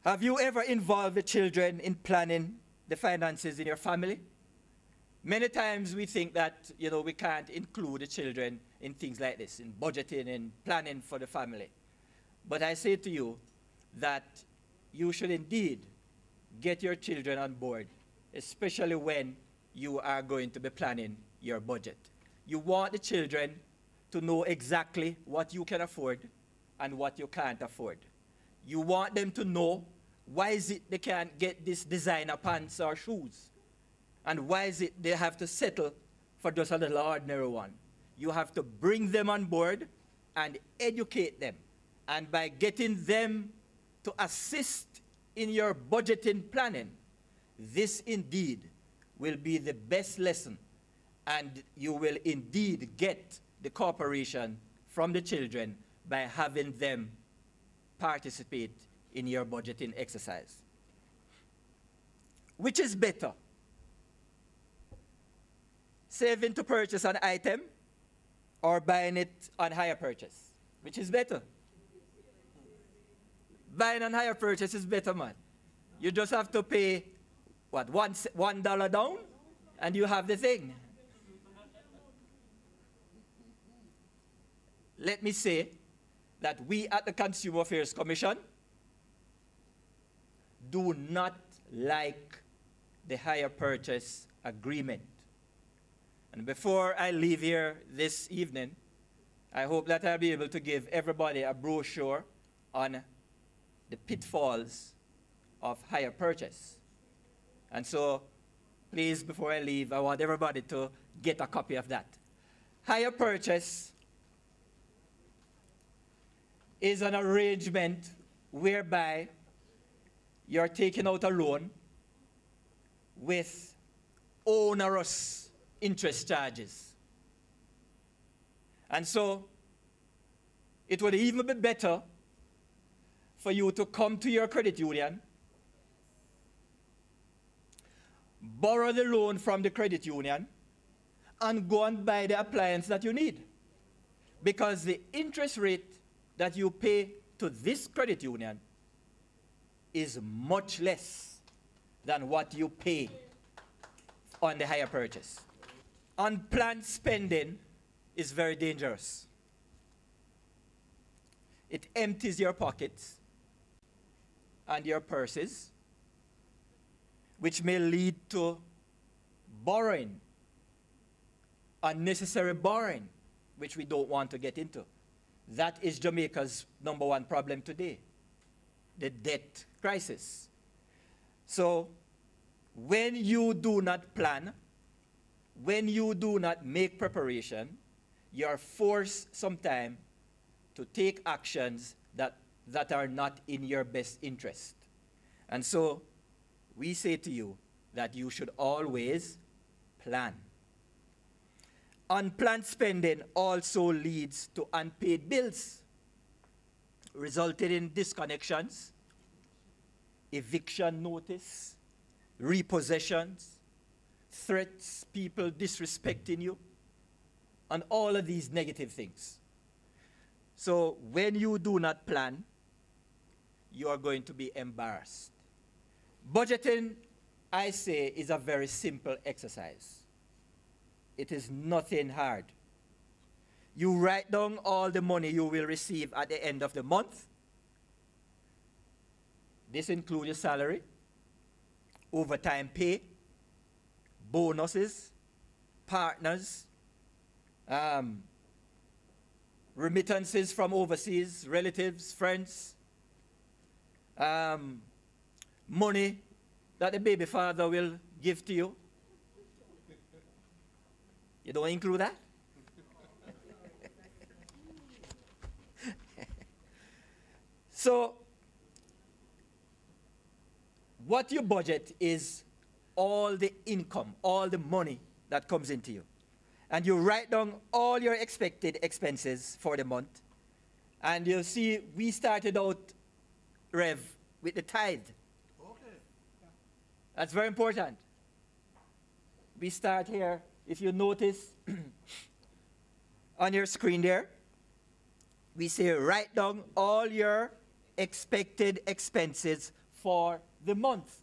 Have you ever involved the children in planning the finances in your family? Many times we think that, we can't include the children in things like this, in budgeting and planning for the family. But I say to you that you should indeed get your children on board, especially when you are going to be planning your budget. You want the children to know exactly what you can afford and what you can't afford. You want them to know why is it they can't get this designer pants or shoes, and why is it they have to settle for just a little ordinary one. You have to bring them on board and educate them. And by getting them to assist in your budgeting planning, this indeed will be the best lesson, and you will indeed get the cooperation from the children by having them participate in your budgeting exercise. Which is better? Saving to purchase an item or buying it on hire purchase? Which is better? Buying on hire purchase is better, man. You just have to pay, what, $1 down, and you have the thing. Let me say that we at the Consumer Affairs Commission do not like the hire purchase agreement. And before I leave here this evening, I hope that I'll be able to give everybody a brochure on the pitfalls of hire purchase. And so, please, before I leave, I want everybody to get a copy of that. Hire purchase is an arrangement whereby you're taking out a loan with onerous interest charges. And so, it would even be better for you to come to your credit union, borrow the loan from the credit union, and go and buy the appliance that you need. Because the interest rate that you pay to this credit union is much less than what you pay on the hire purchase. Unplanned spending is very dangerous. It empties your pockets and your purses, which may lead to borrowing, unnecessary borrowing, which we don't want to get into. That is Jamaica's #1 problem today, the debt crisis. So when you do not plan, when you do not make preparation, you are forced sometimes to take actions that are not in your best interest. And so we say to you that you should always plan. Unplanned spending also leads to unpaid bills, resulting in disconnections, eviction notice, repossessions, threats, people disrespecting you, and all of these negative things. So when you do not plan, you are going to be embarrassed. Budgeting, I say, is a very simple exercise. It is nothing hard. You write down all the money you will receive at the end of the month. This includes your salary, overtime pay, bonuses, partners, remittances from overseas, relatives, friends, money that the baby father will give to you. You don't include that? So, what you budget is all the income, all the money that comes into you. And you write down all your expected expenses for the month. And you'll see we started out, Rev, with the tithe. Okay. That's very important. We start here. If you notice on your screen there, we say write down all your expected expenses for the month,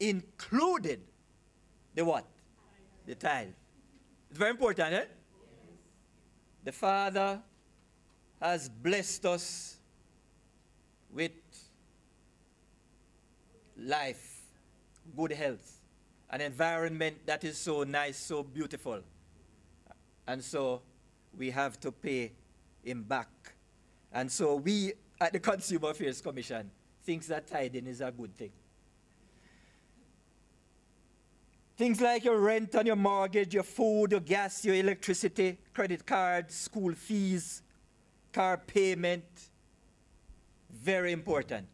included the what? The tithe. It's very important, eh? The Father has blessed us with life, good health, an environment that is so nice, so beautiful. And so we have to pay him back. And so we at the Consumer Affairs Commission thinks that tithing is a good thing. Things like your rent and your mortgage, your food, your gas, your electricity, credit cards, school fees, car payment, very important.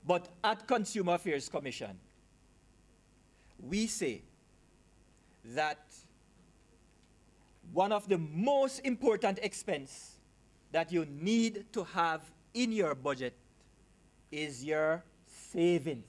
But at Consumer Affairs Commission, we say that one of the most important expense that you need to have in your budget is your savings.